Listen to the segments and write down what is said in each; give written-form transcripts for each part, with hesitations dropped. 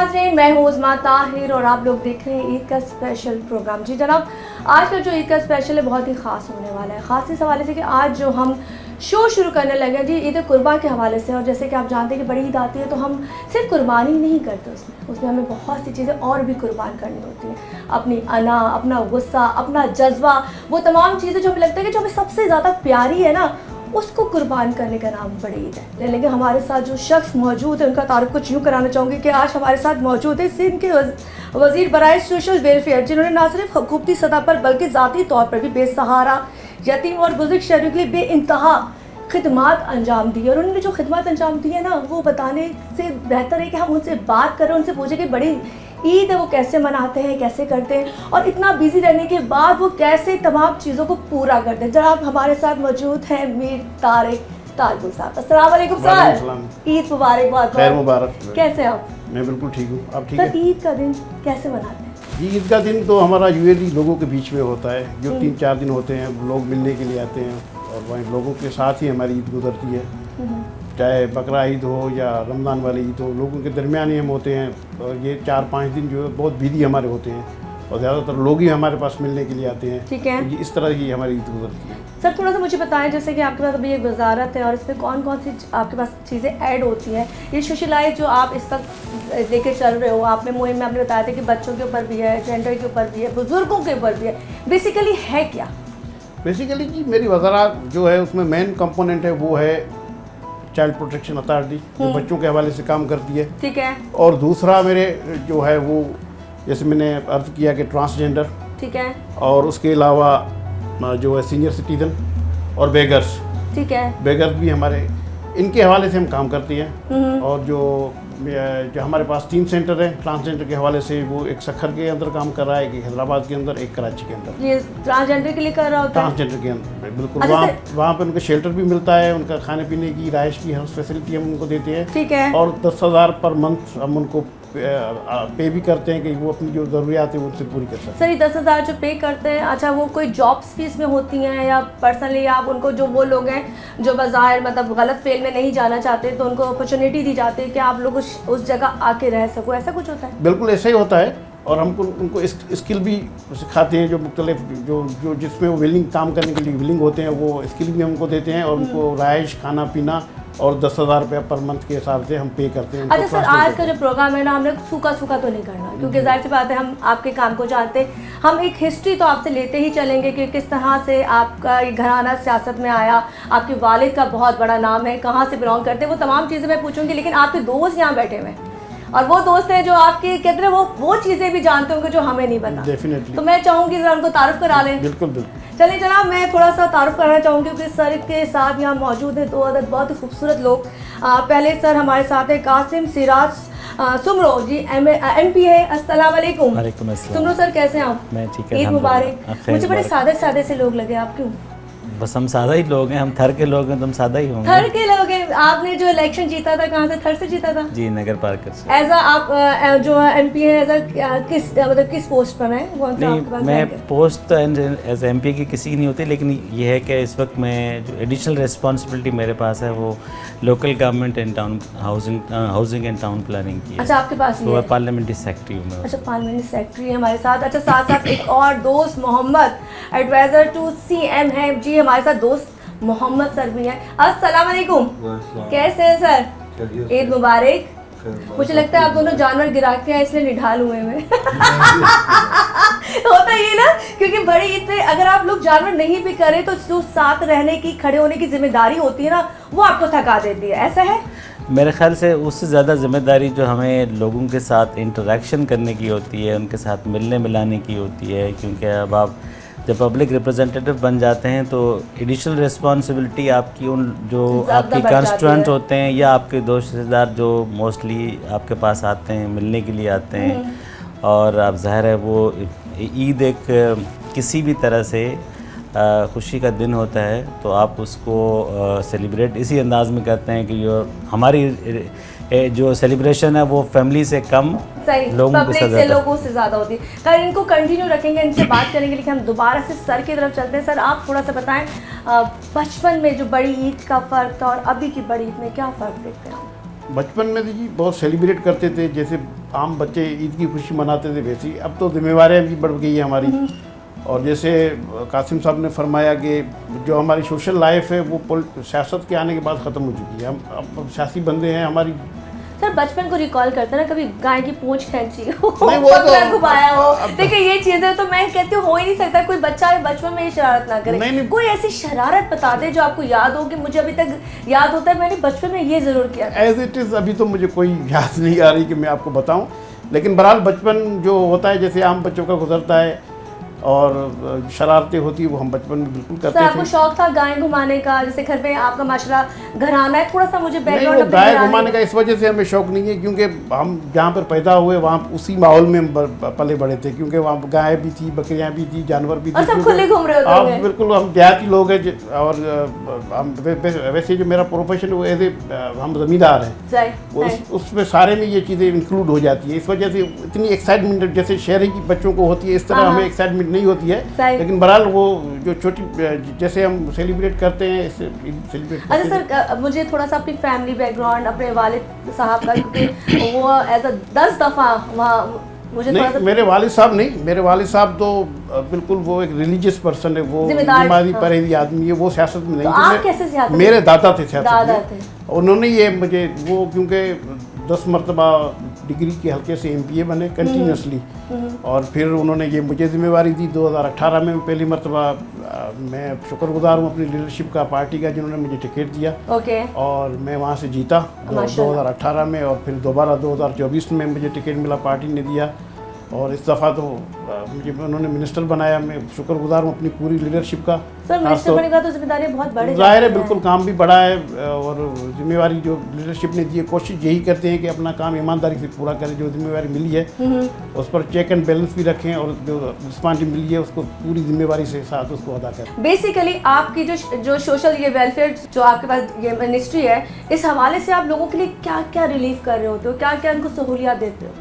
नाज़रीन, मैं हूँ उस्मा ताहिर और आप लोग देख रहे हैं ईद का स्पेशल प्रोग्राम। जी जनाब, आज का जो ईद का स्पेशल है बहुत ही ख़ास होने वाला है। ख़ास इस हवाले से कि आज जो हम शो शुरू करने लगे हैं जी ईद कुर्बान के हवाले से। और जैसे कि आप जानते हैं कि बड़ी ईद आती है तो हम सिर्फ कुर्बानी नहीं करते, उसमें हमें बहुत सी चीज़ें और भी कुर्बान करनी होती हैं। अपनी अना, अपना गुस्सा, अपना जज्बा, वो तमाम चीज़ें जो हमें लगता है कि जो हमें सबसे ज़्यादा प्यारी है ना, उसको कुर्बान करने का नाम बड़ी ईद है। लेकिन हमारे साथ जो शख्स मौजूद है उनका तारुफ कुछ यूँ कराना चाहूँगी कि आज हमारे साथ मौजूद है सिंध के वज़ीर बराए सोशल वेलफेयर, जिन्होंने ना सिर्फ हुकूमती सतह पर बल्कि ज़ाती तौर पर भी बेसहारा, यतीम और बुजुर्ग शहरियों के लिए बेइंतहा खिदमात अंजाम दी। और उन्होंने जो खिदमत अंजाम दी है ना, वो बताने से बेहतर है कि हम उनसे बात करें, उनसे पूछें कि बड़ी ईद है वो कैसे मनाते हैं, कैसे करते हैं, और इतना बिजी रहने के बाद वो कैसे तमाम चीज़ों को पूरा करते हैं। जनाब हमारे साथ मौजूद हैं मीर तारिक तालपुर साहब। अस्सलाम वालेकुम सर, ईद मुबारक। बहुत खैर मुबारक। कैसे आप? मैं बिल्कुल ठीक हूँ, आप ठीक हैं? ईद का दिन कैसे मनाते हैं? ईद का दिन तो हमारा यूजुअली लोगों के बीच में होता है, जो 3-4 दिन होते हैं, लोग मिलने के लिए आते हैं और वहीं लोगों के साथ ही हमारी ईद गुजरती है। चाहे बकरा ईद हो या रमज़ान वाली ईद हो, लोगों के दरमियान ही हम होते हैं। और ये 4-5 दिन जो है बहुत बिजी हमारे होते हैं और ज़्यादातर लोग ही हमारे पास मिलने के लिए आते हैं। ठीक है, तो इस तरह ही हमारी ईद गुजरती है। सर थोड़ा सा मुझे बताएं, जैसे कि आपके पास अभी एक वजारत है और इसमें कौन कौन सी आपके पास चीज़ें ऐड होती हैं। ये सोशलाइज जो आप इस वक्त लेके चल रहे हो, आपने मुहिम में आपने बताया था कि बच्चों के ऊपर भी है, जेंडर के ऊपर भी है, बुजुर्गों के ऊपर भी है, बेसिकली है क्या? बेसिकली जी मेरी वजारत जो है उसमें मेन कंपोनेंट है वो है चाइल्ड प्रोटेक्शन अथॉरिटी, जो बच्चों के हवाले से काम करती है। ठीक है। और दूसरा मेरे जो है वो जैसे मैंने अर्ज किया कि ट्रांसजेंडर, ठीक है, और उसके अलावा जो है सीनियर सिटीजन और बेगर्स, ठीक है, बेगर्स भी हमारे इनके हवाले से हम काम करते हैं। और जो हमारे पास 3 सेंटर हैं ट्रांसजेंडर के हवाले से, वो एक सखर के अंदर काम कर रहा है, एक हैदराबाद के अंदर, एक कराची के अंदर। ये ट्रांसजेंडर के लिए कर रहा होता है? ट्रांसजेंडर के अंदर बिल्कुल। वहाँ पे उनका शेल्टर भी मिलता है, उनका खाने पीने की, राइश की हर फैसिलिटी हम उनको देते हैं। ठीक है। और 10,000 पर मंथ हम उनको पे भी करते हैं कि वो अपनी जो ज़रूरियात है वो उनसे पूरी कर सकते हैं। सर ये 10,000 जो पे करते हैं, अच्छा वो कोई जॉब्स भी इसमें होती हैं या पर्सनली आप उनको, जो वो लोग हैं जो बाज़ार मतलब गलत फेल में नहीं जाना चाहते, तो उनको अपॉर्चुनिटी दी जाती है कि आप लोग उस जगह आके रह सको, ऐसा कुछ होता है? बिल्कुल ऐसा ही होता है। और हम उनको स्किल भी सिखाते हैं, जो मुख्तलिफ जो जिसमें वो विलिंग काम करने के लिए विलिंग होते हैं, वो स्किल भी हमको देते हैं। और उनको राइश, खाना पीना और 10,000 रुपया पर मंथ के हिसाब से हम पे करते हैं। अच्छा सर, आज का जो प्रोग्राम है ना, हमने सूखा तो नहीं करना, क्योंकि जाहिर सी बात है हम आपके काम को जानते हैं। हम एक हिस्ट्री तो आपसे लेते ही चलेंगे कि किस तरह से आपका ये घराना सियासत में आया, आपके वालिद का बहुत बड़ा नाम है, कहाँ से बिलोंग करते हैं, वो तमाम चीज़ें मैं पूछूंगी। लेकिन आपके दोस्त यहाँ बैठे हुए हैं और वो दोस्त हैं जो आपके कहते हैं वो चीज़ें भी जानते होंगे जो हमें नहीं पता। डेफिनेटली। तो मैं चाहूँगी ज़रा उनको तारुफ करा लें। बिल्कुल। चलिए जनाब, मैं थोड़ा सा तारुफ करना चाहूँगी क्योंकि सर के साथ यहाँ मौजूद है 2 अदद बहुत ही खूबसूरत लोग। पहले सर हमारे साथ है कासिम सिराज सुमरो जी, MP है। अस्सलाम वालेकुम। वालेकुम अस्सलाम। सुमरो सर कैसे हैं आप? मैं ठीक है, ईद मुबारक। मुझे बड़े सादे से लोग लगे, आप क्यों? बस हम सादा ही लोग हैं, हम थर के लोग हैं, तुम सादा ही होंगे। थर के लोग हैं। आपने जो इलेक्शन जीता था, कहाँ से? थर से जीता था? जी, नगर पार्कर से। एज आप जो MP है, एज किस पोस्ट पर है? नहीं, मैं पोस्ट एज MP की किसी नहीं होती, लेकिन ये है कि इस वक्त मैं जो एडिशनल रिस्पॉन्सिबिलिटी मेरे पास है वो local government and town housing and town planning की है। अच्छा, आपके पास तो पार्लियामेंट्री सेक्रेटरी हूँ मैं। अच्छा, पार्लियामेंट्री सेक्रेटरी है हमारे साथ। अच्छा, साथ एक और दोस्त मोहम्मद, एडवाइज़र टू CM है जी, हमारे साथ दोस्त मोहम्मद सर भी हैं। अस्सलाम वालेकुम। कैसे हैं सर? ईद मुबारक। मुझे लगता है आप दोनों जानवर गिरा के हैं, इसलिए निढाल हुए हैं। होता ये ना, क्योंकि बड़ी ईद पे अगर आप लोग जानवर नहीं भी करें तो जो साथ रहने की, खड़े होने की जिम्मेदारी होती है ना, वो आपको थका देती है, ऐसा है? मेरे ख्याल से उससे ज़्यादा जिम्मेदारी जो हमें लोगों के साथ इंटरेक्शन करने की होती है, उनके साथ मिलने मिलाने की होती है। क्योंकि अब आप जब पब्लिक रिप्रेजेंटेटिव बन जाते हैं तो एडिशनल रिस्पॉन्सिबिलिटी आपकी उन जो आपके कंस्टिट्यूएंट होते हैं या आपके दोस्त रिश्तेदार जो मोस्टली आपके पास आते हैं, मिलने के लिए आते हैं। और अब ज़ाहिर है वो ईद एक किसी भी तरह से खुशी का दिन होता है, तो आप उसको सेलिब्रेट इसी अंदाज में करते हैं कि जो हमारी जो सेलिब्रेशन है वो फैमिली से कम लोगों से ज़्यादा होती है। खैर, इनको कंटिन्यू रखेंगे, इनसे बात करेंगे, लेकिन हम दोबारा से सर की तरफ चलते हैं। सर आप थोड़ा सा बताएं, बचपन में जो बड़ी ईद का फ़र्क था और अभी की बड़ी ईद में क्या फ़र्क देखते हैं? बचपन में तो जी बहुत सेलिब्रेट करते थे, जैसे आम बच्चे ईद की खुशी मनाते थे वैसे ही। अब तो जिम्मेवारियाँ भी बढ़ गई है हमारी, और जैसे कासिम साहब ने फरमाया कि जो हमारी सोशल लाइफ है वो सियासत के आने के बाद ख़त्म हो चुकी है। हम अब सियासी बंदे हैं। हमारी सर बचपन को रिकॉल करते ना, कभी गाय की पूंछ खींची हो, नहीं, वो तो पगला घुमाया हो, देखिए ये चीजें तो मैं कहती हूँ हो ही नहीं सकता। कोई बच्चा बचपन में ये शरारत ना करे। नहीं। कोई ऐसी शरारत बता दे जो आपको याद हो कि मुझे अभी तक याद होता है मैंने बचपन में ये जरूर किया। एज इट इज़ अभी तो मुझे कोई याद नहीं आ रही कि मैं आपको बताऊं, लेकिन बहरहाल बचपन जो होता है जैसे आम बच्चों का गुजरता है और शरारतें होती है वो हम बचपन में बिल्कुल करते सर थे। आपको शौक था गाय घुमाने का, जैसे घर पे आपका माशाल्लाह घराना है, थोड़ा सा मुझे नहीं, बैकग्राउंड वो गाय घुमाने का इस वजह से हमें शौक नहीं है क्योंकि हम जहाँ पर पैदा हुए वहाँ उसी माहौल में हम पले बड़े थे, क्योंकि वहाँ गाय भी थी, बकरियाँ भी थी, जानवर भी थे। सब खुले घूम रहे आप होते हैं। बिल्कुल, हम देहाती लोग हैं और हम वैसे जो मेरा प्रोफेशन है वो एज ए हम ज़मींदार हैं, उसमें सारे में ये चीज़ें इंक्लूड हो जाती है। इस वजह से इतनी एक्साइटमेंट जैसे शहरी की बच्चों को होती है इस तरह हमें एक्साइटमेंट नहीं होती है। लेकिन बहरहाल वो जो छोटी जैसे हम सेलिब्रेट करते हैं इससे सेलिब्रेट। अच्छा सर मुझे थोड़ा सा अपनी फैमिली बैकग्राउंड अपने वालिद साहब का, क्योंकि वो एज अ 10 दफ़ा वहाँ मुझे थोड़ा सा। मेरे वालिद साहब नहीं, मेरे वालिद साहब तो बिल्कुल वो एक रिलीजियस पर्सन है, वो नमाज़ी परहेज़ी आदमी है, वो सियासत में नहीं। तो आप कैसे सियासत? मेरे दादा थे सियासत में, उन्होंने ये मुझे वो क्योंकि 10 मरतबा डिग्री के हल्के से MPA बने कंटिन्यूसली, और फिर उन्होंने ये मुझे जिम्मेवारी दी 2018 में। पहली मरतबा मैं शुक्रगुजार हूँ अपनी लीडरशिप का, पार्टी का, जिन्होंने मुझे टिकट दिया। और मैं वहाँ से जीता 2018 में, और फिर दोबारा 2024 में मुझे टिकट मिला, पार्टी ने दिया, और इस दफ़ा तो मुझे उन्होंने मिनिस्टर बनाया। मैं शुक्रगुजार हूँ अपनी पूरी लीडरशिप का। सर मिनिस्टर बनने का तो जिम्मेदारी बहुत बड़ी जाहिर है, बिल्कुल काम भी बड़ा है, और जिम्मेवारी जो लीडरशिप ने दी है, कोशिश यही करते हैं कि अपना काम ईमानदारी से पूरा करें। जो जिम्मेवारी मिली है उस पर चेक एंड बैलेंस भी रखें, और जो रिस्पॉन्सिबिलिटी मिली है उसको पूरी जिम्मेवारी से साथ उसको अदा करें। बेसिकली आपकी जो सोशल ये वेलफेयर जो आपके पास ये मिनिस्ट्री है, इस हवाले से आप लोगों के लिए क्या क्या रिलीफ कर रहे होते हो, क्या क्या उनको सहूलियात देते हो?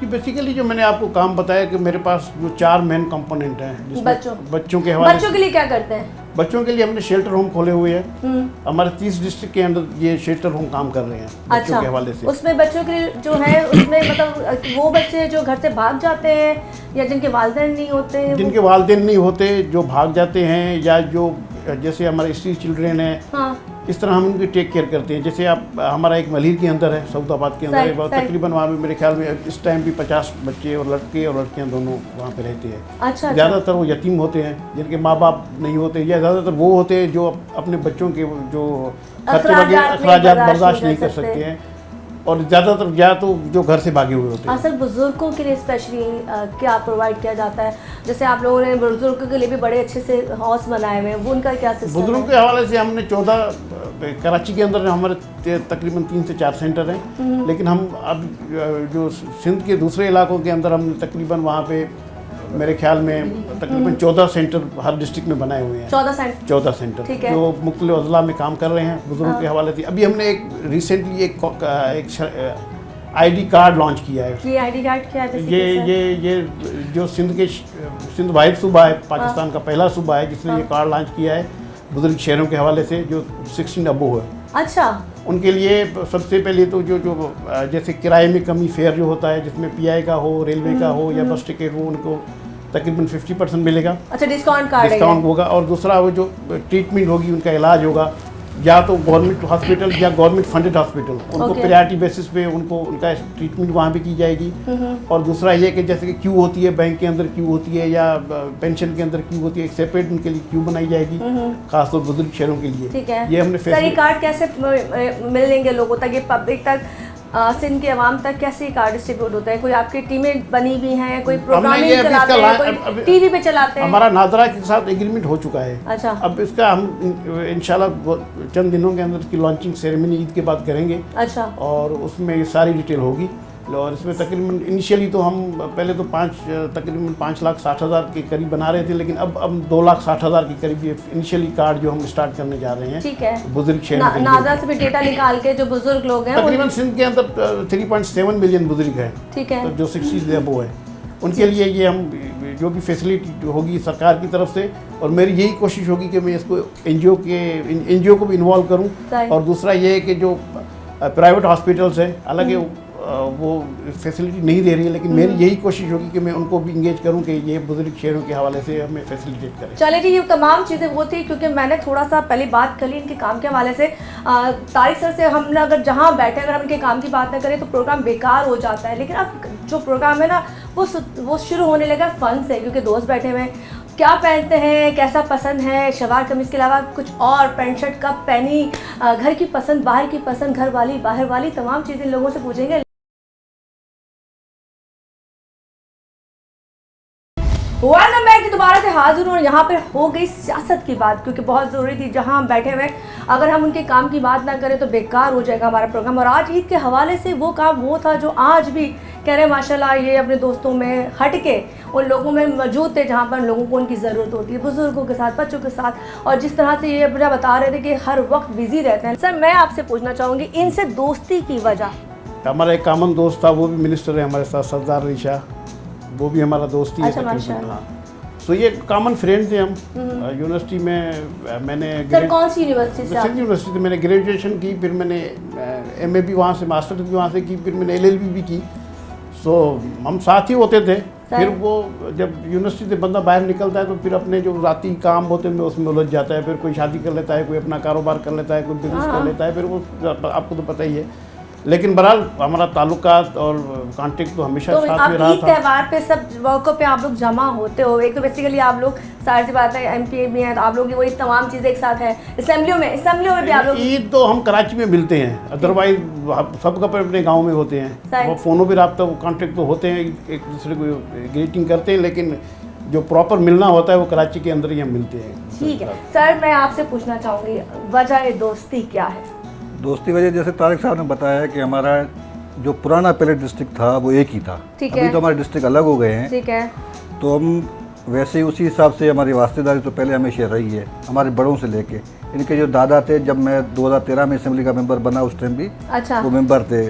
बेसिकली जो मैंने आपको काम बताया कि मेरे पास जो 4 मेन कंपोनेंट हैं बच्चों के हवाले। बच्चों के लिए क्या करते हैं? बच्चों के लिए हमने शेल्टर होम खोले हुए हैं। हमारे 30 डिस्ट्रिक्ट के अंदर ये शेल्टर होम काम कर रहे हैं बच्चों के हवाले से। उसमें बच्चों के लिए जो है उसमें मतलब वो बच्चे जो घर से भाग जाते हैं या जिनके वालिदैन नहीं होते, जिनके वालिदैन नहीं होते, जो भाग जाते हैं, या जो जैसे हमारे स्ट्रीट चिल्ड्रेन हैं, इस तरह हम उनकी टेक केयर करते हैं। जैसे आप हमारा एक मलिर के अंदर है, सऊदाबाद के अंदर है, तकरीबन वहाँ पे मेरे ख्याल में इस टाइम भी 50 बच्चे और लड़के और लड़कियाँ दोनों वहाँ पे रहते हैं। अच्छा। ज़्यादातर वो यतीम होते हैं जिनके माँ बाप नहीं होते, या ज़्यादातर वो होते हैं जो अपने बच्चों के जो खर्चे वगैरह अखराजात बर्दाश्त नहीं कर सकते हैं, और ज़्यादातर या तो जो घर से भागे हुए होते हैं। सर बुजुर्गों के लिए स्पेशली क्या प्रोवाइड किया जाता है? जैसे आप लोगों ने बुजुर्गों के लिए भी बड़े अच्छे से हाउस बनाए हुए हैं, वो उनका क्या सिस्टम है? बुजुर्गों के हवाले से हमने 14 कराची के अंदर हमारे तकरीबन 3 से 4 सेंटर हैं, लेकिन हम अब जो सिंध के दूसरे इलाकों के अंदर हमने तकरीबन वहाँ पे मेरे ख्याल में तकरीबन 14 सेंटर हर डिस्ट्रिक्ट में बनाए हुए हैं। 14 सेंटर जो मुख्तलिफ अजला में काम कर रहे हैं बुजुर्गों के हवाले से। अभी हमने एक रिसेंटली एक ID कार्ड लॉन्च किया है। ये ID कार्ड क्या है? ये जो सिंध वाहिद सूबा है, पाकिस्तान का पहला सूबा है जिसने ये कार्ड लॉन्च किया है बुजुर्ग शहरों के हवाले से जो 16 अबो है। अच्छा। उनके लिए सबसे पहले तो जो जैसे किराए में कमी, फेयर जो होता है जिसमें PI का हो, रेलवे का हो या बस टिकट हो, उनको तकरीबन 50% मिलेगा। अच्छा, डिस्काउंट होगा। और दूसरा वो जो ट्रीटमेंट होगी, उनका इलाज होगा, या तो गवर्नमेंट हॉस्पिटल या गवर्नमेंट फंडेड हॉस्पिटल, उनको प्रायोरिटी बेसिस पे उनको उनका ट्रीटमेंट वहाँ भी की जाएगी। और दूसरा ये कि जैसे कि क्यू होती है, बैंक के अंदर क्यू होती है या पेंशन के अंदर क्यू होती है, एक सेपरेट उनके लिए क्यू बनाई जाएगी, खासतौर बुजुर्ग शहरों के लिए। ठीक है। ये हमने सर ये कार्ड कैसे मिलेंगे लोगों तक, ये पब्लिक तक, सिंध के अवाम तक कैसे कार्ड डिस्ट्रीब्यूट होता है? कोई आपकी टीमें बनी हुई हैं, कोई प्रोग्रामिंग चलाते हैं, कोई टीवी पे चलाते हैं? हमारा नादरा के साथ एग्रीमेंट हो चुका है। अच्छा। अब इसका हम इंशाल्लाह चंद दिनों के अंदर की लॉन्चिंग सेरेमनी ईद के बाद करेंगे। अच्छा। और उसमें ये सारी डिटेल होगी, और इसमें तकरीबन इनिशियली तो हम पहले तो तकरीबन 5,60,000 के करीब बना रहे थे, लेकिन अब 2,60,000 के करीब ये इनिशियली कार्ड जो हम स्टार्ट करने जा रहे हैं। ठीक है। बुजुर्ग शहर नादरा से भी डेटा निकाल के जो बुजुर्ग लोग हैं तकरीबन सिंध के अंदर 3.7 मिलियन बुजुर्ग हैं। ठीक है। तो जो 60 से अबव है उनके लिए ये हम जो भी फैसिलिटी होगी सरकार की तरफ से, और मेरी यही कोशिश होगी कि मैं इसको NGO को भी इन्वॉल्व करूँ। और दूसरा ये है कि जो प्राइवेट हॉस्पिटल्स है, हालांकि वो फैसिलिटी नहीं दे रही है, लेकिन मेरी यही कोशिश होगी कि मैं उनको भी इंगेज करूं कि ये बुजुर्ग शहरों के हवाले से हमें फैसिलिटेट करें। चले जी, ये तमाम चीज़ें वो थी क्योंकि मैंने थोड़ा सा पहले बात कर ली इनके काम के हवाले से। तारिक सर से हम अगर जहाँ बैठे अगर हम इनके काम की बात ना करें तो प्रोग्राम बेकार हो जाता है, लेकिन अब जो प्रोग्राम है ना वो शुरू होने लगा फ़न से, क्योंकि दोस्त बैठे हुए हैं, क्या पहनते हैं, कैसा पसंद है, शलवार कमीज़ के अलावा कुछ और, पैंट शर्ट कब पहनी, घर की पसंद, बाहर की पसंद, घर वाली बाहर वाली, तमाम चीज़ें लोगों से पूछेंगे। वेलकम बैक, दोबारा से हाजिर हूँ। यहाँ पर हो गई सियासत की बात, क्योंकि बहुत ज़रूरी थी। जहाँ हम बैठे हुए अगर हम उनके काम की बात ना करें तो बेकार हो जाएगा हमारा प्रोग्राम। और आज ईद के हवाले से वो काम वो था जो आज भी कह रहे हैं माशाल्लाह ये अपने दोस्तों में हट के उन लोगों में मौजूद थे जहाँ पर लोगों को उनकी ज़रूरत होती है, बुज़ुर्गों के साथ, बच्चों के साथ। और जिस तरह से ये अपना बता रहे थे कि हर वक्त बिज़ी रहते हैं। सर मैं आपसे पूछना चाहूँगी, इनसे दोस्ती की वजह? हमारा एक कॉमन दोस्त था, वो भी मिनिस्टर है हमारे साथ, सरदार अली शाह, वो भी हमारा दोस्त ही है। अच्छा, हाँ, सो ये कॉमन फ्रेंड थे हम। यूनिवर्सिटी में मैंने सर कौन सी यूनिवर्सिटी से? यूनिवर्सिटी मैंने ग्रेजुएशन की, फिर मैंने एमए भी वहाँ से, मास्टर्स भी वहाँ से की, फिर मैंने एलएलबी भी की। सो हम साथ ही होते थे। फिर वो जब यूनिवर्सिटी से बंदा बाहर निकलता है तो फिर अपने जो ज़ाती काम होते हैं उसमें उलझ जाता है। फिर कोई शादी कर लेता है, कोई अपना कारोबार कर लेता है, कोई बिजनेस कर लेता है, फिर वो आपको तो पता ही है। लेकिन बहरहाल हमारा ताल्लुकात और कांटेक्ट तो हमेशा तो साथ में रहा था। त्यौहार पे सब मौक़ों पे आप लोग जमा होते हो? एक तो बेसिकली आप लोग सारी सी बात है एमपी में है, तो आप लोग की वही तमाम चीज़ें एक साथ है। असेंबलियों में भी आप लोग? ईद तो हम कराची में मिलते हैं, अदरवाइज सब अपने गाँव में होते हैं। वो फ़ोनों पर रब्ता कांटेक्ट तो होते हैं, एक दूसरे को ग्रीटिंग करते हैं, लेकिन जो प्रॉपर मिलना होता है वो कराची के अंदर ही हम मिलते हैं। ठीक है सर, मैं आपसे पूछना चाहूँगी वजह दोस्ती क्या है? दोस्ती वजह जैसे तारिक साहब ने बताया कि हमारा जो पुराना पहले डिस्ट्रिक्ट था वो एक ही था। अभी तो हमारे डिस्ट्रिक्ट अलग हो गए हैं। ठीक है। तो हम वैसे ही उसी हिसाब से हमारी वास्तेदारी तो पहले हमेशा रही है, हमारे बड़ों से लेके। इनके जो दादा थे, जब मैं 2013 में असेंबली का मेंबर बना उस टाइम भी वो मेंबर थे।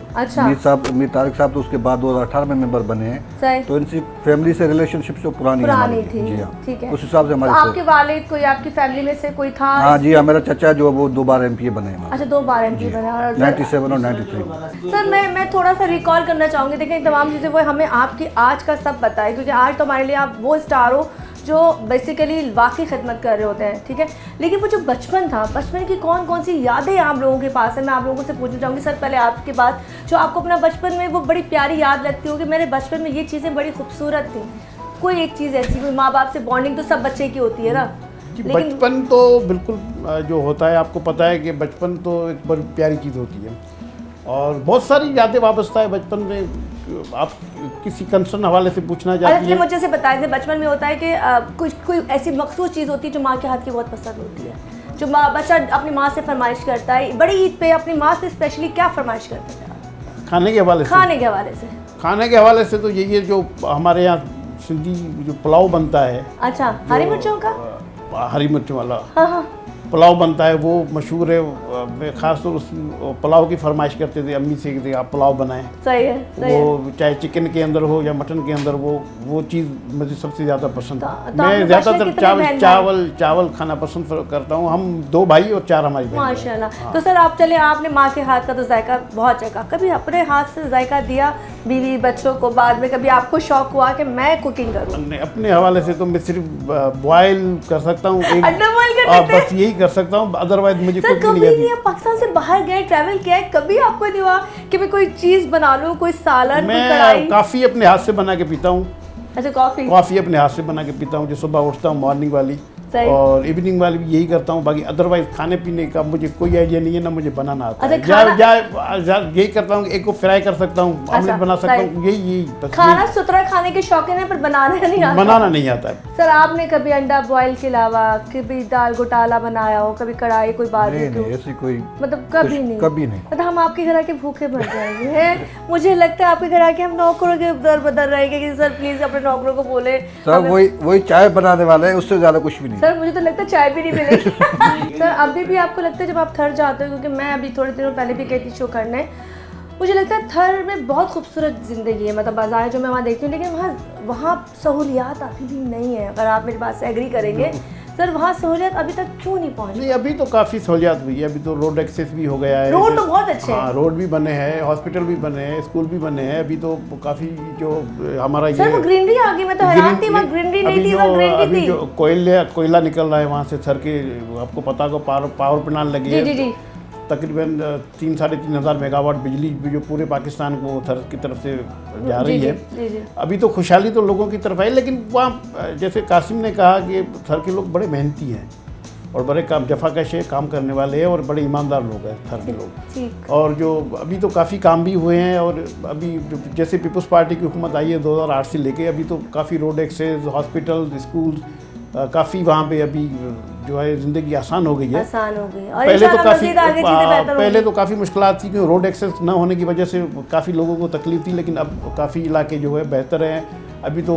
मीर तारिक साहब तो उसके बाद 2018 में मेंबर बने हैं। तो इनकी फैमिली से रिलेशनशिप जो पुरानी थी। जी हाँ, ठीक है। उस हिसाब से हमारे आपके वालिद कोई आपकी फैमिली में से कोई था? हाँ जी हाँ, मेरा चचा जो वो 2 बार एमपी बने हैं। अच्छा, 2 बार एमपी बने, 97 और 93। सर मैं थोड़ा सा रिकॉल करना चाहूँगी। देखिए तमाम चीज़ें वो हमें आपकी आज का सब बताए, क्योंकि आज तो हमारे लिए आप वो स्टार हो जो बेसिकली वाकई खिदमत कर रहे होते हैं। ठीक है, लेकिन वो जो बचपन था, बचपन की कौन कौन सी यादें आप लोगों के पास है? मैं आप लोगों से पूछना चाहूँगी। सर पहले आपके पास जो आपको अपना बचपन में वो बड़ी प्यारी याद लगती होगी, मेरे बचपन में ये चीज़ें बड़ी खूबसूरत थी, कोई एक चीज़ ऐसी, कोई माँ बाप से बॉन्डिंग तो सब बच्चे की होती है ना। बचपन तो बिल्कुल जो होता है, आपको पता है कि बचपन तो एक बड़ी प्यारी चीज़ होती है और बहुत सारी यादें वाबस्ता है बचपन में। आप किसी कंसर्न हवाले से पूछना चाहती हैं? मुझे से बताया, बचपन में होता है कि कोई ऐसी मखसूस चीज़ होती है जो माँ के हाथ की बहुत पसंद होती है, जो बच्चा अपनी माँ से फरमाइश करता है। बड़ी ईद पे अपनी माँ से स्पेशली क्या फरमाइश करते थे आप? खाने के हवाले से? खाने के हवाले से तो यही है जो हमारे यहाँ सिंधी जो पुलाव बनता है। अच्छा, हरी मिर्चों का? हरी मिर्चों वाला हाँ। पुलाव बनता है, वो मशहूर है। ख़ास तौर उस पुलाव की फरमाइश करते थे अम्मी से कि आप पुलाव बनाएं। सही है। वो चाहे चिकन के अंदर हो या मटन के अंदर, वो चीज़ मुझे सबसे ज़्यादा पसंद है। मैं ज़्यादातर चावल खाना पसंद करता हूँ। हम 2 भाई और 4 हमारी बहन। माशाल्लाह। तो सर आप चले, आपने माँ के हाथ का तो जायका बहुत चखा, कभी अपने हाथ से जायका दिया बीवी बच्चों को? बाद में कभी आपको शौक हुआ कि मैं कुकिंग करूँ? अपने हवाले से तो मैं सिर्फ बॉयल कर सकता हूँ, बस यही कर सकता हूँ, अदरवाइज मुझे कुछ नहीं आती। आप पाकिस्तान से बाहर गए, ट्रैवल किया है, कभी आपको नहीं हुआ कि मैं कोई चीज़ बना लूँ, कोई सालन, कोई कढ़ाई? काफ़ी अपने हाथ से बना के पीता हूँ। अच्छा, कॉफ़ी अपने हाथ से बना के पीता हूँ। जो सुबह उठता हूँ मॉर्निंग वाली और इवनिंग वाली भी यही करता हूँ। बाकी अदरवाइज खाने पीने का मुझे कोई आइडिया नहीं है, ना मुझे बनाना आता है। यही करता हूँ, एक को फ्राई कर सकता हूँ, ऑमलेट बना सकता हूँ, यही खाना सुथरा खाने के शौकीन है, पर बनाना नहीं आता है। सर आपने कभी अंडा बॉयल के अलावा कभी दाल घोटाला बनाया हो, कभी कढ़ाई, कोई बारबेक्यू? ऐसी कोई मतलब कभी नहीं। मतलब हम आपके घर आके भूखे मर जाएंगे। मुझे लगता है आपके घर आके हम नौकरों के दर बदर रहेंगे कि सर प्लीज अपने नौकरों को बोले। सर वही चाय बनाने वाले हैं, उससे ज्यादा कुछ भी नहीं। सर मुझे तो लगता है चाय भी नहीं मिलेगी। सर अभी भी आपको लगता है जब आप थर जाते हो, क्योंकि मैं अभी थोड़े दिनों पहले भी गई थी शो करने, मुझे लगता है थर में बहुत खूबसूरत ज़िंदगी है, मतलब बाजार जो मैं वहाँ देखती हूँ, लेकिन वहाँ सहूलियात अभी भी नहीं है। अगर आप मेरी बात से एग्री करेंगे सर वहाँ सहूलियत अभी तक क्यों नहीं पहुँची? नहीं, अभी तो काफ़ी सहूलियत हुई है, अभी तो रोड एक्सेस भी हो गया है, रोड तो बहुत अच्छे हैं। हाँ, रोड भी बने हैं, हॉस्पिटल भी बने हैं, स्कूल भी बने हैं, अभी तो काफ़ी जो हमारा सर वो ग्रीनरी आ गई, मैं तो हैरान थी, वहाँ ग्रीनरी नहीं थी, वहाँ ग्रीनरी थी। जो कोयला निकल रहा है वहाँ से सर के, आपको पता को पावर प्लांट लगी है, जी। तकरीबन 3-3.5 हज़ार मेगावाट बिजली भी जो पूरे पाकिस्तान को उधर की तरफ से जा रही है। जी। अभी तो खुशहाली तो लोगों की तरफ है, लेकिन वहाँ जैसे कासिम ने कहा कि थर के लोग बड़े मेहनती हैं और बड़े काम जफाकश काम करने वाले हैं और बड़े ईमानदार लोग हैं थर के लोग। और जो अभी तो काफ़ी काम भी हुए हैं, और अभी जैसे पीपल्स पार्टी की हुकूमत आई है 2008 से लेके अभी तो काफ़ी रोड एक्सेस, हॉस्पिटल, स्कूल, काफ़ी वहाँ पे अभी जो है ज़िंदगी आसान हो गई है। और पहले तो काफ़ी मुश्किलात थी, क्योंकि रोड एक्सेस न होने की वजह से काफ़ी लोगों को तकलीफ थी, लेकिन अब काफ़ी इलाके जो है बेहतर हैं। अभी तो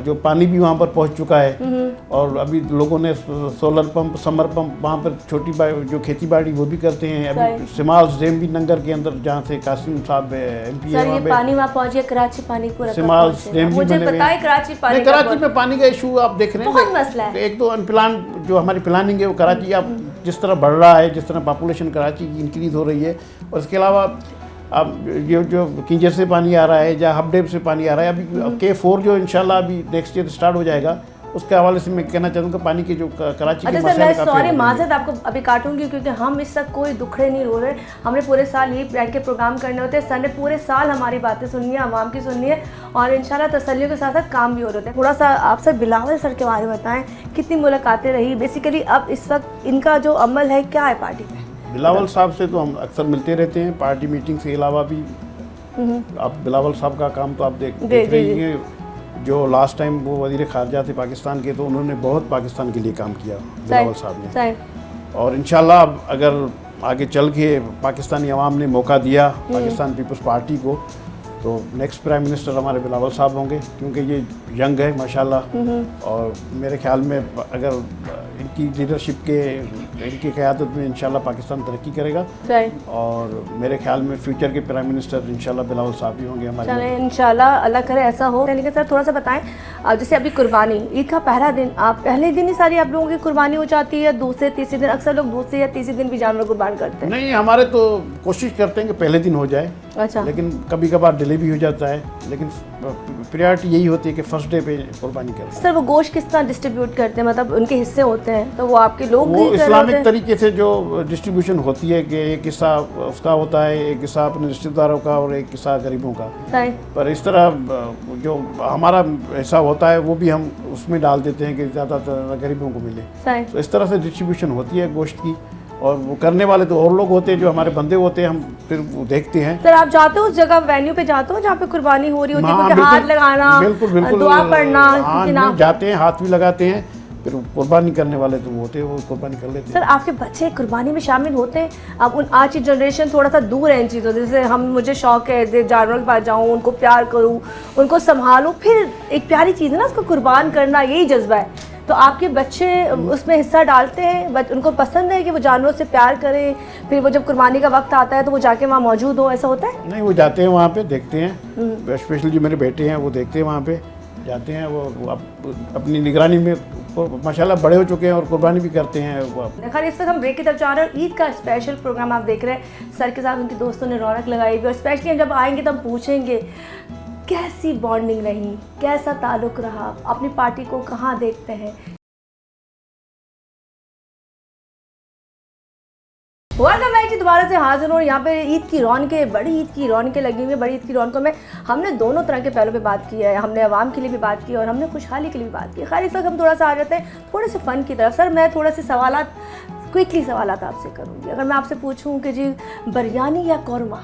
जो पानी भी वहाँ पर पहुँच चुका है, और अभी लोगों ने सोलर पंप, समर पंप वहाँ पर छोटी जो खेती बाड़ी वो भी करते हैं। अभी सिमाल डैम भी नंगर के अंदर, जहाँ से कासिम साहब MP है, वहाँ पे पानी वहाँ पहुँच गया, कराची पानी पूरा सिमाल डैम भी बने हुए हैं। कराची में पानी का इशू आप देख रहे हैं, एक तो अनप्लान जो हमारी प्लानिंग है वो कराची अब जिस तरह बढ़ रहा है, जिस तरह पॉपुलेशन कराची की इंक्रीज हो रही है, और इसके अलावा अब ये जो किंजर से पानी आ रहा है या हब डैम से पानी आ रहा है, अभी K4 जो इंशाल्लाह अभी नेक्स्ट ईयर स्टार्ट हो जाएगा, उसके हवाले से मैं कहना चाहूँगा पानी के जो कराची के मसले हैं। सॉरी माज़रत आपको अभी काटूंगी, क्योंकि हम इस तक कोई दुखड़े नहीं रो रहे, हमने पूरे साल यही बैठ के प्रोग्राम करने होते हैं। सर ने पूरे साल हमारी बातें सुननी है, आवाम की सुननी है, और इंशाल्लाह तसल्लियों के साथ साथ काम भी हो रहे हैं। थोड़ा सा आप सर बिलावल सर के बारे में बताएं, कितनी मुलाकातें रही, बेसिकली अब इस वक्त इनका जो अमल है क्या है पार्टी में? बिलावल साहब से तो हम अक्सर मिलते रहते हैं, पार्टी मीटिंग से अलावा भी। आप बिलावल साहब का काम तो आप देख रही हैं, जो लास्ट टाइम वो वज़ीर ख़ारजा थे पाकिस्तान के, तो उन्होंने बहुत पाकिस्तान के लिए काम किया बिलावल साहब ने। और इंशाल्लाह अगर आगे चल के पाकिस्तानी अवाम ने मौका दिया पाकिस्तान पीपल्स पार्टी को, तो नेक्स्ट प्राइम मिनिस्टर हमारे बिलावल साहब होंगे, क्योंकि ये यंग है माशाल्लाह, और मेरे ख्याल में अगर इनकी लीडरशिप के, इनकी क़यादत में इंशाल्लाह पाकिस्तान तरक्की करेगा, और मेरे ख्याल में फ्यूचर के प्राइम मिनिस्टर इंशाल्लाह बिलावल साहब ही होंगे हमारे। चलें इंशाल्लाह, अल्लाह करे ऐसा हो। लेकिन सर थोड़ा सा बताएं, जैसे अभी कुर्बानी ईद का पहला दिन, आप पहले दिन ही सारी आप लोगों की कुर्बानी हो जाती है, दूसरे तीसरे दिन? अक्सर लोग दूसरे या तीसरे दिन भी जानवर कुर्बान करते हैं। नहीं, हमारे तो कोशिश करते हैं कि पहले दिन हो जाए। अच्छा। लेकिन कभी कभार डिले भी हो जाता है, लेकिन प्रायोरिटी यही होती है कि फर्स्ट डे पे कुर्बानी करें। सर वो गोश्त किस तरह डिस्ट्रीब्यूट करते हैं, मतलब उनके हिस्से होते हैं, तो वो आपके लोग वो इस्लामिक तरीके से जो डिस्ट्रीब्यूशन होती है कि एक हिस्सा उसका होता है, एक हिस्सा अपने रिश्तेदारों का, और एक हिस्सा गरीबों का। पर इस तरह जो हमारा हिस्सा होता है वो भी हम उसमें डाल देते हैं कि ज़्यादातर गरीबों को मिले। तो इस तरह से डिस्ट्रीब्यूशन होती है गोश्त की, और वो करने वाले तो और लोग होते हैं, जो हमारे बंदे होते हैं, हम फिर वो देखते हैं। सर आप जाते हो उस जगह वेन्यू पे जाते हो जहाँ पे कुर्बानी हो रही होती है, क्योंकि हाथ लगाना, बिल्कुल दुआ पढ़ना, हाँ, जाते हैं, हाथ भी लगाते हैं, फिर कुर्बानी करने वाले तो होते हैं, वो कुर्बानी कर लेते हैं। सर आपके बच्चे कुर्बानी में शामिल होते हैं? अब उन आज की जनरेशन थोड़ा सा दूर है इन चीज़ों से, जैसे मुझे शौक है जानवरों के पास जाऊँ, उनको प्यार करूँ, उनको संभालूँ, फिर एक प्यारी चीज़ है ना उसको कुर्बान करना, यही जज्बा है। तो आपके बच्चे उसमें हिस्सा डालते हैं, उनको पसंद है कि वो जानवरों से प्यार करें, फिर वो जब कुर्बानी का वक्त आता है तो वो जाके वहाँ मौजूद हो, ऐसा होता है? नहीं, वो जाते हैं वहाँ पे, देखते हैं, स्पेशली जो मेरे बेटे हैं वो देखते हैं, वहाँ पे जाते हैं, वो अपनी निगरानी में माशाल्लाह बड़े हो चुके हैं और कुर्बानी भी करते हैं। खैर इस वक्त हम ब्रेक की तरफ जा रहे हैं, ईद का स्पेशल प्रोग्राम आप देख रहे हैं, सर के साथ उनके दोस्तों ने रौनक लगाई हुई, और स्पेशली हम जब आएंगे तब पूछेंगे कैसी बॉन्डिंग रही, कैसा ताल्लुक़ रहा, अपनी पार्टी को कहाँ देखते हैं। वेलकम बैक जी, दोबारा से हाजिर हूँ। यहाँ पे ईद की रौनकें, बड़ी ईद की रौनकें लगी हुई है। बड़ी ईद की रौनकों में हमने दोनों तरह के पहलू पे बात की है, हमने आवाम के लिए भी बात की और हमने खुशहाली के लिए भी बात की। खैर इस वक्त हम थोड़ा सा आ जाते हैं थोड़े से फ़न की तरफ। सर मैं थोड़े से सवालात, क्विकली सवालात आपसे करूँगी। अगर मैं आपसे पूछूँ कि जी बिरयानी या कौरमा?